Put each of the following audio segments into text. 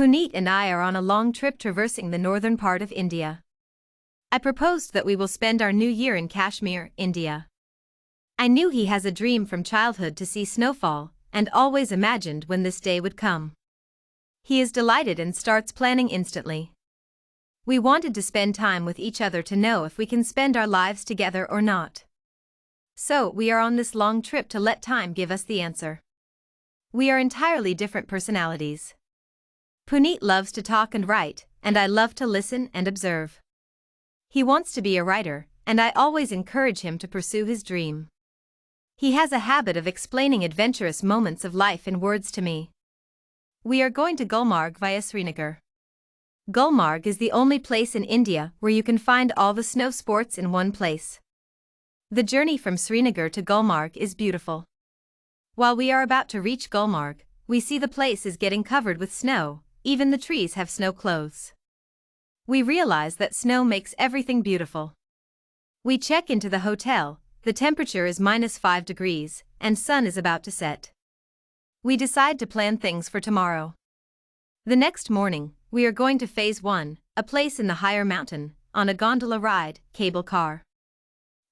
Puneet and I are on a long trip traversing the northern part of India. I proposed that we will spend our new year in Kashmir, India. I knew he has a dream from childhood to see snowfall, and always imagined when this day would come. He is delighted and starts planning instantly. We wanted to spend time with each other to know if we can spend our lives together or not. So, we are on this long trip to let time give us the answer. We are entirely different personalities. Puneet loves to talk and write, and I love to listen and observe. He wants to be a writer, and I always encourage him to pursue his dream. He has a habit of explaining adventurous moments of life in words to me. We are going to Gulmarg via Srinagar. Gulmarg is the only place in India where you can find all the snow sports in one place. The journey from Srinagar to Gulmarg is beautiful. While we are about to reach Gulmarg, we see the place is getting covered with snow, even the trees have snow clothes. We realize that snow makes everything beautiful. We check into the hotel, the temperature is -5 degrees, and sun is about to set. We decide to plan things for tomorrow. The next morning, we are going to Phase 1, a place in the higher mountain, on a gondola ride, cable car.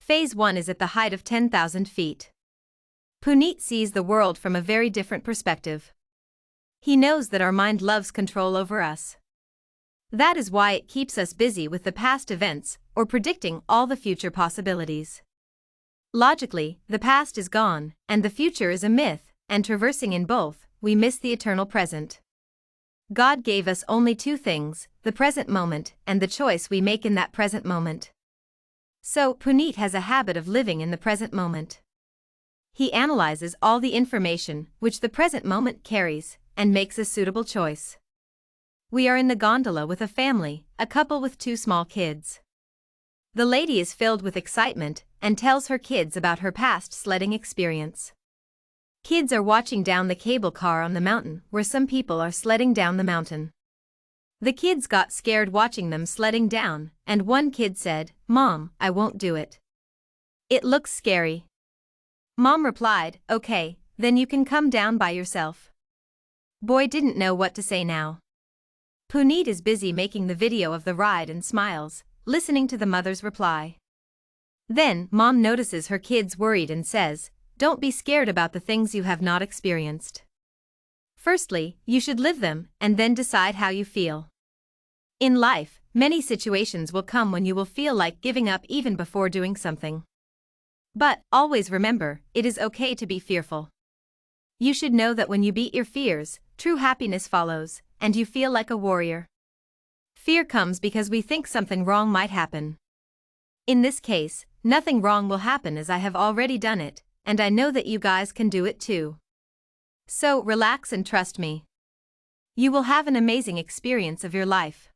Phase 1 is at the height of 10,000 feet. Puneet sees the world from a very different perspective. He knows that our mind loves control over us. That is why it keeps us busy with the past events or predicting all the future possibilities. Logically, the past is gone, and the future is a myth, and traversing in both, we miss the eternal present. God gave us only two things, the present moment and the choice we make in that present moment. So, Puneet has a habit of living in the present moment. He analyzes all the information which the present moment carries, and makes a suitable choice. We are in the gondola with a family, a couple with 2 small kids. The lady is filled with excitement and tells her kids about her past sledding experience. Kids are watching down the cable car on the mountain where some people are sledding down the mountain. The kids got scared watching them sledding down, and one kid said, "Mom, I won't do it. It looks scary." Mom replied, "Okay, then you can come down by yourself." Boy didn't know what to say now. Puneet is busy making the video of the ride and smiles, listening to the mother's reply. Then, Mom notices her kids worried and says, "Don't be scared about the things you have not experienced. Firstly, you should live them, and then decide how you feel." In life, many situations will come when you will feel like giving up even before doing something. But, always remember, it is okay to be fearful. You should know that when you beat your fears, true happiness follows, and you feel like a warrior. Fear comes because we think something wrong might happen. In this case, nothing wrong will happen as I have already done it, and I know that you guys can do it too. So, relax and trust me. You will have an amazing experience of your life.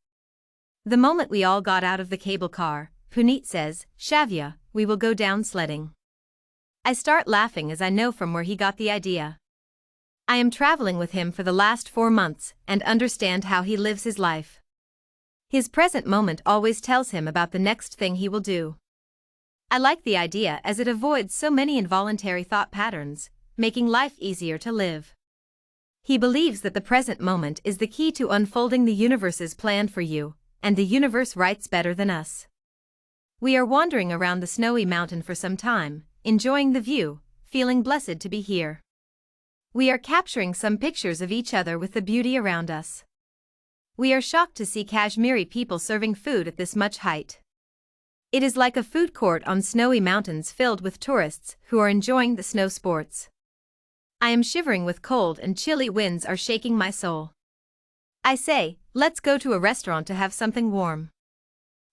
The moment we all got out of the cable car, Puneet says, "Shavya, we will go down sledding." I start laughing as I know from where he got the idea. I am traveling with him for the last 4 months and understand how he lives his life. His present moment always tells him about the next thing he will do. I like the idea as it avoids so many involuntary thought patterns, making life easier to live. He believes that the present moment is the key to unfolding the universe's plan for you, and the universe writes better than us. We are wandering around the snowy mountain for some time, enjoying the view, feeling blessed to be here. We are capturing some pictures of each other with the beauty around us. We are shocked to see Kashmiri people serving food at this much height. It is like a food court on snowy mountains filled with tourists who are enjoying the snow sports. I am shivering with cold and chilly winds are shaking my soul. I say, let's go to a restaurant to have something warm.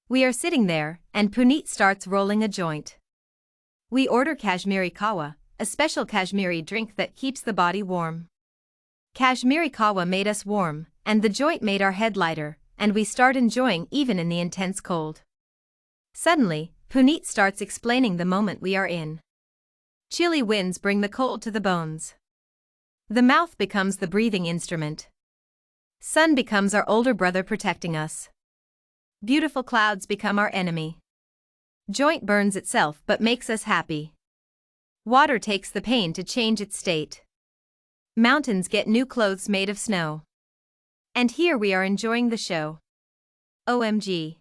We are sitting there, and Puneet starts rolling a joint. We order Kashmiri Kawa, a special Kashmiri drink that keeps the body warm. Kashmiri Kawa made us warm, and the joint made our head lighter, and we start enjoying even in the intense cold. Suddenly, Puneet starts explaining the moment we are in. Chilly winds bring the cold to the bones. The mouth becomes the breathing instrument. Sun becomes our older brother protecting us. Beautiful clouds become our enemy. Joint burns itself but makes us happy. Water takes the pain to change its state. Mountains get new clothes made of snow. And here we are enjoying the show. OMG.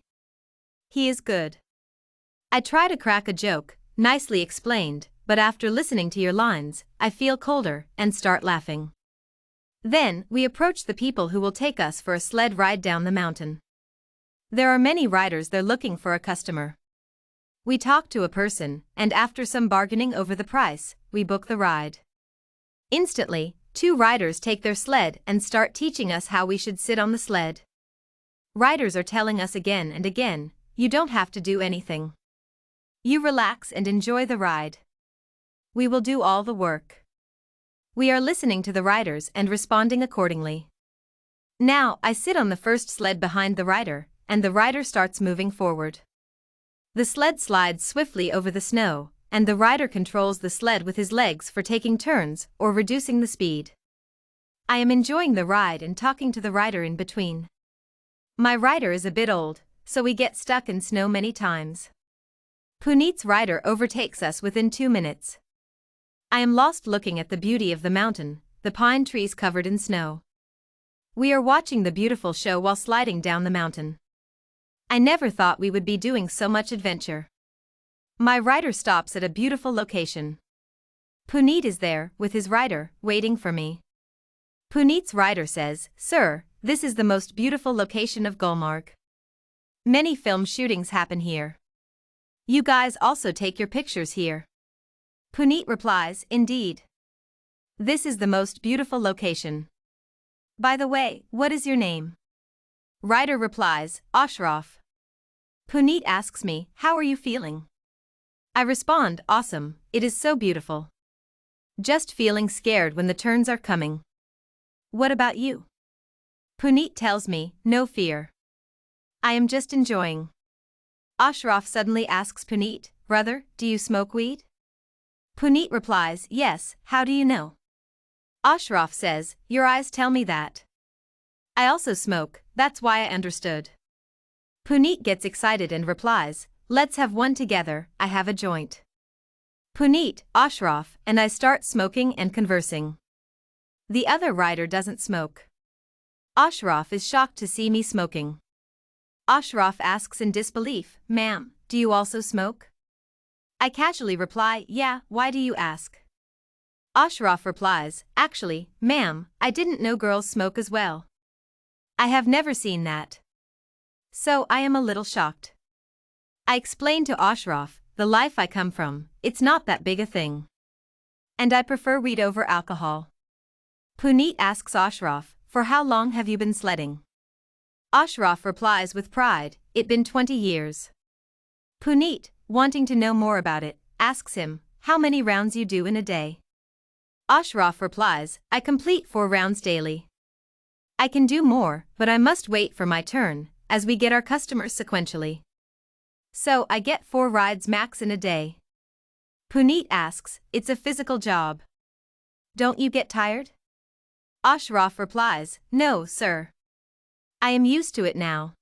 He is good. I try to crack a joke, nicely explained, but after listening to your lines, I feel colder and start laughing. Then, we approach the people who will take us for a sled ride down the mountain. There are many riders there looking for a customer. We talk to a person, and after some bargaining over the price, we book the ride. Instantly, 2 riders take their sled and start teaching us how we should sit on the sled. Riders are telling us again and again, you don't have to do anything. You relax and enjoy the ride. We will do all the work. We are listening to the riders and responding accordingly. Now, I sit on the first sled behind the rider, and the rider starts moving forward. The sled slides swiftly over the snow, and the rider controls the sled with his legs for taking turns or reducing the speed. I am enjoying the ride and talking to the rider in between. My rider is a bit old, so we get stuck in snow many times. Puneet's rider overtakes us within 2 minutes. I am lost looking at the beauty of the mountain, the pine trees covered in snow. We are watching the beautiful show while sliding down the mountain. I never thought we would be doing so much adventure. My rider stops at a beautiful location. Puneet is there, with his rider, waiting for me. Puneet's rider says, "Sir, this is the most beautiful location of Gulmarg. Many film shootings happen here. You guys also take your pictures here." Puneet replies, "Indeed. This is the most beautiful location. By the way, what is your name?" Rider replies, "Ashraf." Puneet asks me, "How are you feeling?" I respond, "Awesome, it is so beautiful. Just feeling scared when the turns are coming." "What about you?" Puneet tells me, "No fear. I am just enjoying." Ashraf suddenly asks Puneet, "Brother, do you smoke weed?" Puneet replies, "Yes, how do you know?" Ashraf says, "Your eyes tell me that. I also smoke, that's why I understood." Puneet gets excited and replies, "Let's have one together, I have a joint." Puneet, Ashraf, and I start smoking and conversing. The other rider doesn't smoke. Ashraf is shocked to see me smoking. Ashraf asks in disbelief, "Ma'am, do you also smoke?" I casually reply, "Yeah, why do you ask?" Ashraf replies, "Actually, ma'am, I didn't know girls smoke as well. I have never seen that. So I am a little shocked." I explain to Ashraf, "The life I come from, it's not that big a thing. And I prefer weed over alcohol." Puneet asks Ashraf, "For how long have you been sledding?" Ashraf replies with pride, "It been 20 years. Puneet, wanting to know more about it, asks him, "How many rounds you do in a day?" Ashraf replies, "I complete 4 rounds daily. I can do more, but I must wait for my turn, as we get our customers sequentially. So I get 4 rides max in a day." Puneet asks, "It's a physical job. Don't you get tired?" Ashraf replies, "No, sir. I am used to it now.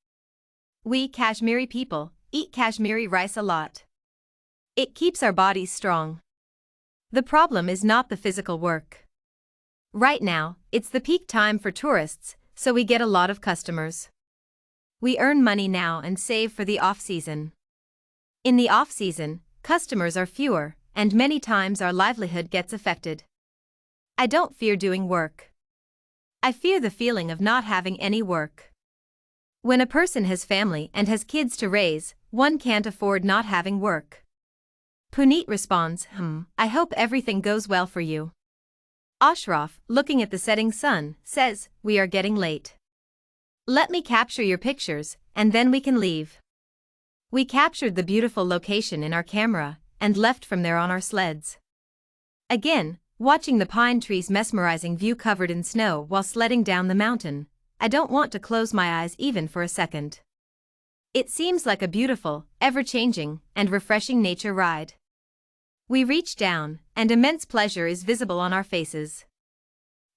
We Kashmiri people eat Kashmiri rice a lot. It keeps our bodies strong. The problem is not the physical work. Right now, it's the peak time for tourists, so we get a lot of customers. We earn money now and save for the off-season. In the off-season, customers are fewer, and many times our livelihood gets affected. I don't fear doing work. I fear the feeling of not having any work. When a person has family and has kids to raise, one can't afford not having work." Puneet responds, I hope everything goes well for you." Ashraf, looking at the setting sun, says, "We are getting late. Let me capture your pictures, and then we can leave." We captured the beautiful location in our camera, and left from there on our sleds. Again, watching the pine trees' mesmerizing view covered in snow while sledding down the mountain, I don't want to close my eyes even for a second. It seems like a beautiful, ever-changing, and refreshing nature ride. We reach down, and immense pleasure is visible on our faces.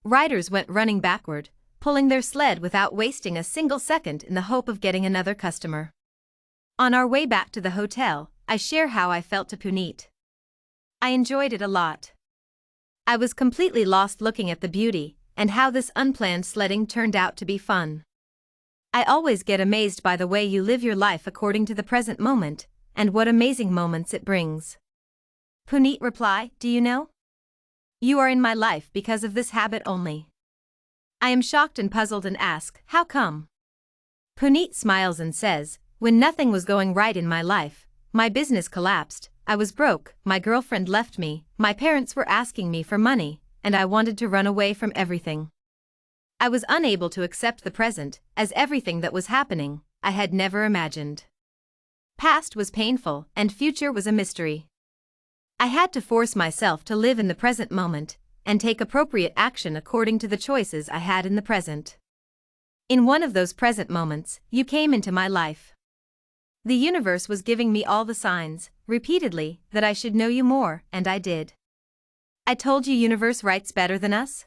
Riders went running backward, pulling their sled without wasting a single second in the hope of getting another customer. On our way back to the hotel, I share how I felt to Puneet. I enjoyed it a lot. I was completely lost looking at the beauty, and how this unplanned sledding turned out to be fun. I always get amazed by the way you live your life according to the present moment, and what amazing moments it brings. Puneet reply, do you know? You are in my life because of this habit only. I am shocked and puzzled and ask, how come? Puneet smiles and says, when nothing was going right in my life, my business collapsed, I was broke, my girlfriend left me, my parents were asking me for money, and I wanted to run away from everything. I was unable to accept the present, as everything that was happening, I had never imagined. Past was painful, and future was a mystery. I had to force myself to live in the present moment, and take appropriate action according to the choices I had in the present. In one of those present moments, you came into my life. The universe was giving me all the signs, repeatedly, that I should know you more, and I did. I told you universe writes better than us?